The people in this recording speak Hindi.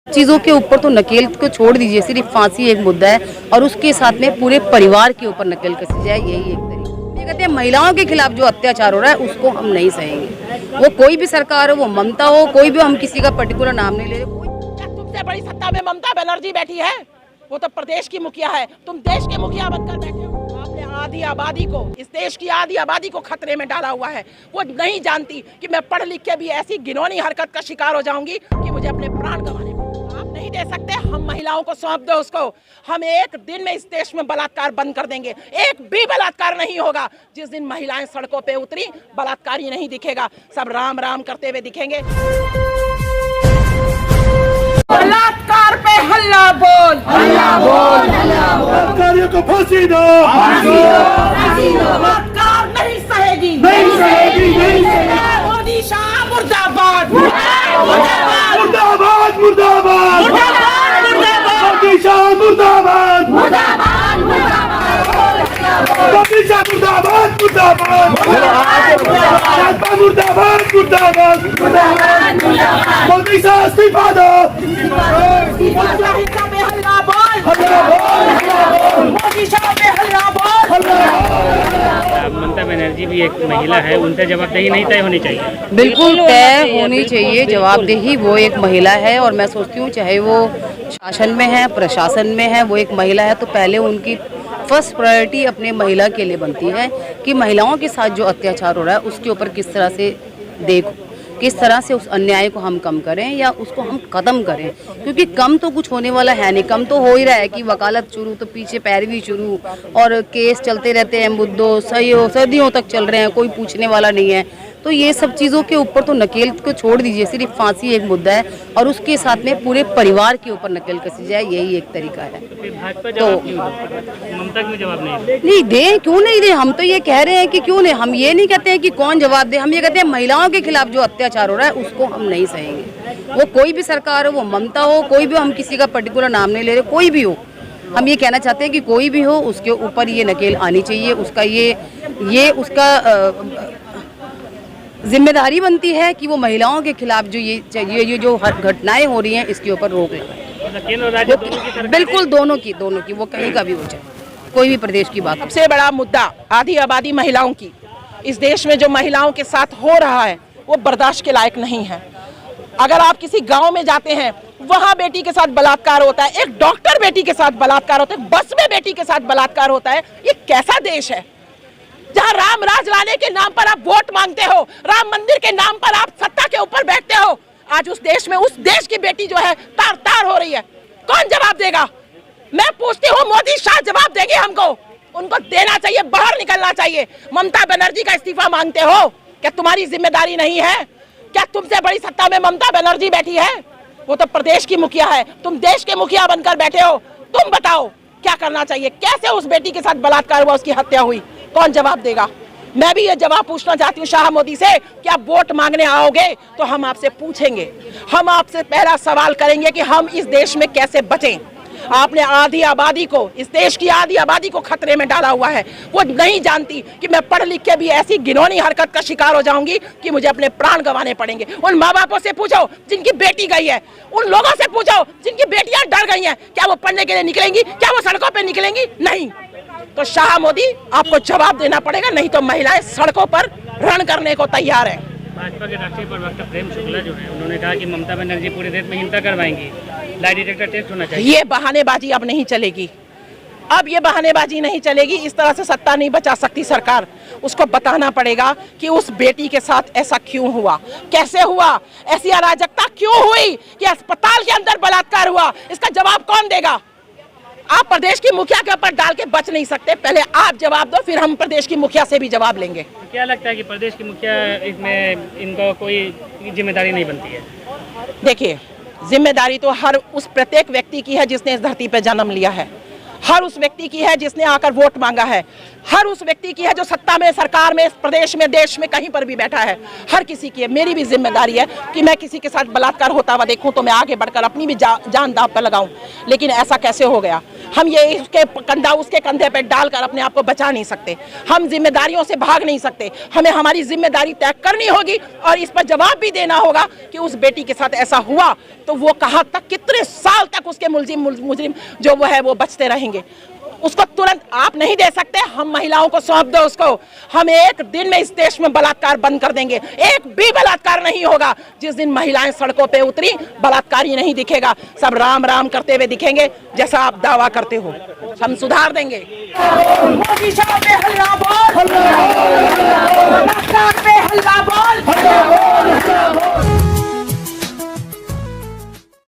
चीजों के ऊपर तो नकेल को छोड़ दीजिए, सिर्फ फांसी एक मुद्दा है और उसके साथ में पूरे परिवार के ऊपर नकेल कसी जाए, यही एक तरीका। ये कहते हैं महिलाओं के खिलाफ जो अत्याचार हो रहा है उसको हम नहीं सहेंगे। वो कोई भी सरकार हो, वो ममता हो, कोई भी, हम किसी का पर्टिकुलर नाम नहीं ले रहे। क्या तुमसे बड़ी सत्ता में ममता बनर्जी बैठी है? वो तो प्रदेश की मुखिया है, तुम देश के मुखिया बनकर बैठे हो। आपने आधी आबादी को, इस देश की आधी आबादी को खतरे में डाला हुआ है। वो नहीं जानती कि मैं पढ़ लिख के भी ऐसी घिनौनी हरकत का शिकार हो जाऊंगी कि मुझे अपने प्राण गंवाने पड़ेंगे। आप नहीं दे सकते, हम महिलाओं को सौंप दो उसको। हम एक दिन में इस देश में बलात्कार बंद कर देंगे। एक भी बलात्कार नहीं होगा। जिस दिन महिलाएं सड़कों पे उतरी, बलात्कारी नहीं दिखेगा, सब राम राम करते हुए दिखेंगे। बलात्कार पे हल्ला बोल, हल्ला बोल, हल्ला बोल। बलात्कारियों को फांसी दो, फांसी दो, फांसी दो। बलात्कार नहीं सहेगी, नहीं सहेगी, नहीं सहेगी। मोदी शाह मुर्दाबाद, मुर्दाबाद, मुर्दाबाद, मुर्दाबाद, मुर्दाबाद। मोदी शाह मुर्दाबाद, मुर्दाबाद, मोदी शाह मुर्दाबाद, मुर्दाबाद, भाजपा मुर्दाबाद, मुर्दाबाद, मोदी शाह इस्तीफा दो। हल्ला बोल, हल्ला बोल, हल्ला बोल। मोदी शाह पे हल्ला बोल। ममता बनर्जी भी एक महिला है, उनसे जवाबदेही नहीं तय होनी चाहिए? बिल्कुल तय होनी चाहिए जवाबदेही। वो एक महिला है और मैं सोचती हूँ चाहे वो शासन में है, प्रशासन में है, वो एक महिला है तो पहले उनकी फर्स्ट प्रायोरिटी अपने महिला के लिए बनती है कि महिलाओं के साथ जो अत्याचार हो रहा है उसके ऊपर किस तरह से किस तरह से उस अन्याय को हम कम करें या उसको हम ख़त्म करें। क्योंकि कम तो कुछ होने वाला है नहीं, कम तो हो ही रहा है कि वकालत शुरू तो पीछे पैरवी शुरू और केस चलते रहते हैं, मुद्दों सदियों तक चल रहे हैं, कोई पूछने वाला नहीं है। तो ये सब चीज़ों के ऊपर तो नकेल को छोड़ दीजिए, सिर्फ फांसी एक मुद्दा है और उसके साथ में पूरे परिवार के ऊपर नकेल कसी जाए, यही एक तरीका है। भाजपा जवाब क्यों दे? ममता क्यों जवाब नहीं दे, क्यों नहीं दे? हम तो ये कह रहे हैं कि क्यों नहीं। हम ये नहीं कहते हैं कि कौन जवाब दे, हम ये कहते हैं महिलाओं के खिलाफ जो अत्याचार हो रहा है उसको हम नहीं सहेंगे। वो कोई भी सरकार हो, वो ममता हो, कोई भी, हम किसी का पर्टिकुलर नाम नहीं ले रहे, कोई भी हो। हम ये कहना चाहते हैं कि कोई भी हो उसके ऊपर ये नकेल आनी चाहिए। उसका ये उसका जिम्मेदारी बनती है कि वो महिलाओं के खिलाफ जो ये जो घटनाएं हो रही हैं इसके ऊपर रोक लगाए। बिल्कुल दोनों की, वो कहीं का भी हो जाए, कोई भी प्रदेश की बात। सबसे बड़ा मुद्दा आधी आबादी महिलाओं की। इस देश में जो महिलाओं के साथ हो रहा है वो बर्दाश्त के लायक नहीं है। अगर आप किसी गांव में जाते हैं, वहां बेटी के साथ बलात्कार होता है, एक डॉक्टर बेटी के साथ बलात्कार होता है, बस में बेटी के साथ बलात्कार होता है। ये कैसा देश है जहां राम राज लाने के नाम पर आप वोट मांगते हो, राम मंदिर के नाम पर आप सत्ता के ऊपर बैठते हो। आज उस देश में, उस देश की बेटी जो है तार तार हो रही है। कौन जवाब देगा? मैं पूछती हूँ, मोदी शाह जवाब देंगे हमको? उनको देना चाहिए, बाहर निकलना चाहिए। ममता बनर्जी का इस्तीफा मांगते हो? क्या तुम्हारी जिम्मेदारी नहीं है? क्या तुमसे बड़ी सत्ता में ममता बनर्जी बैठी है? वो तो प्रदेश की मुखिया है, तुम देश के मुखिया बनकर बैठे हो। तुम बताओ क्या करना चाहिए? कैसे उस बेटी के साथ बलात्कार हुआ, उसकी हत्या हुई? कौन जवाब देगा? मैं भी ये जवाब पूछना चाहती हूँ शाह मोदी से कि आप वोट मांगने आओगे तो हम आपसे पूछेंगे, हम आपसे पहला सवाल करेंगे कि हम इस देश में कैसे बचें। आपने आधी आबादी को, इस देश की आधी आबादी को खतरे में डाला हुआ है। वो नहीं जानती कि मैं पढ़ लिख के भी ऐसी घिनौनी हरकत का शिकार हो जाऊंगी कि मुझे अपने प्राण गंवाने पड़ेंगे। उन माँ बापों से पूछो जिनकी बेटी गई है, उन लोगों से पूछो जिनकी बेटियां डर गई हैं, क्या वो पढ़ने के लिए निकलेंगी? क्या वो सड़कों पर निकलेंगी? नहीं। तो शाह मोदी आपको जवाब देना पड़ेगा, नहीं तो महिलाएं सड़कों पर रण करने को तैयार है। भाजपा के राष्ट्रीय प्रवक्ता प्रेम शुक्ला जो है, उन्होंने कहा कि ममता बनर्जी पूरे देश में हिंसा करवाएंगी, लाई डिटेक्टर टेस्ट होना चाहिए। ये बहानेबाजी अब नहीं चलेगी, अब ये बहानेबाजी नहीं चलेगी। इस तरह से सत्ता नहीं बचा सकती सरकार। उसको बताना पड़ेगा कि उस बेटी के साथ ऐसा क्यों हुआ, कैसे हुआ, ऐसी अराजकता क्यों हुई कि अस्पताल के अंदर बलात्कार हुआ। इसका जवाब कौन देगा? आप प्रदेश की मुखिया के ऊपर डाल के बच नहीं सकते। पहले आप जवाब दो, फिर हम प्रदेश की मुखिया से भी जवाब लेंगे। क्या लगता है कि प्रदेश की मुखिया इसमें इनको कोई जिम्मेदारी नहीं बनती है? देखिए, जिम्मेदारी तो हर उस प्रत्येक व्यक्ति की है जिसने इस धरती पर जन्म लिया है, हर उस व्यक्ति की है जिसने आकर वोट मांगा है, हर उस व्यक्ति की है जो सत्ता में, सरकार में, प्रदेश में, देश में कहीं पर भी बैठा है। हर किसी की है। मेरी भी जिम्मेदारी है कि मैं किसी के साथ बलात्कार होता हुआ देखूं तो मैं आगे बढ़कर अपनी भी जान दांव पर लगाऊं। लेकिन ऐसा कैसे हो गया? हम ये उसके कंधा उसके कंधे पे डालकर अपने आप को बचा नहीं सकते। हम जिम्मेदारियों से भाग नहीं सकते। हमें हमारी जिम्मेदारी तय करनी होगी और इस पर जवाब भी देना होगा कि उस बेटी के साथ ऐसा हुआ तो वो कहाँ तक, कितने साल तक उसके मुजरिम जो वो है वो बचते रहेंगे। उसको तुरंत आप नहीं दे सकते, हम महिलाओं को सौंप दो उसको। हम एक दिन में इस देश में बलात्कार बंद कर देंगे। एक भी बलात्कार नहीं होगा। जिस दिन महिलाएं सड़कों पे उतरी बलात्कार ही नहीं दिखेगा, सब राम राम करते हुए दिखेंगे जैसा आप दावा करते हो। हम सुधार देंगे। मोदी साहब ने हल्ला बोल